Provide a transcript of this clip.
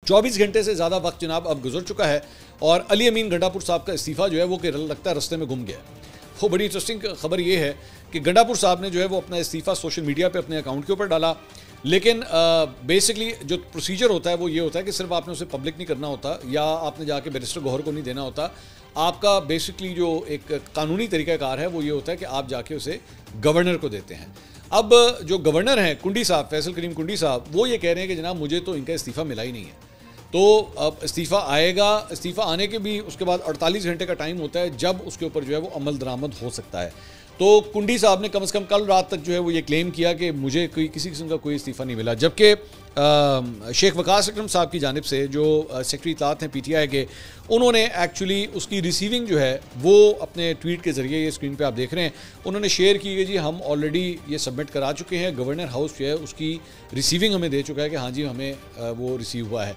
24 घंटे से ज़्यादा वक्त जनाब अब गुजर चुका है और अली अमीन गंडापुर साहब का इस्तीफ़ा जो है वो लगता है रास्ते में गुम गया। वो बड़ी इंटरेस्टिंग खबर ये है कि गंडापुर साहब ने जो है वो अपना इस्तीफ़ा सोशल मीडिया पे अपने अकाउंट के ऊपर डाला, लेकिन बेसिकली जो प्रोसीजर होता है वो ये होता है कि सिर्फ आपने उसे पब्लिक नहीं करना होता या आपने जाके बैरिस्टर गौहर को नहीं देना होता। आपका बेसिकली जो एक कानूनी तरीक़ाकार है वो ये होता है कि आप जाके उसे गवर्नर को देते हैं। अब जो गवर्नर हैं कुंडी साहब, फैसल करीम कुंडी साहब, वो ये कह रहे हैं कि जनाब मुझे तो इनका इस्तीफ़ा मिला ही नहीं है। तो अब इस्तीफ़ा आएगा, इस्तीफ़ा आने के भी उसके बाद 48 घंटे का टाइम होता है जब उसके ऊपर जो है वो अमल दरामद हो सकता है। तो कुंडी साहब ने कम से कम कल रात तक जो है वो ये क्लेम किया कि मुझे किसी किस्म का कोई इस्तीफ़ा नहीं मिला, जबकि शेख वकास अकरम साहब की जानिब से जो सेक्रेटरी इत्तलात हैं PTI के, उन्होंने एक्चुअली उसकी रिसीविंग जो है वो अपने ट्वीट के ज़रिए, ये स्क्रीन पे आप देख रहे हैं, उन्होंने शेयर की है जी हम ऑलरेडी ये सबमिट करा चुके हैं, गवर्नर हाउस जो है उसकी रिसीविंग हमें दे चुका है कि हाँ जी हमें वो रिसीव हुआ है।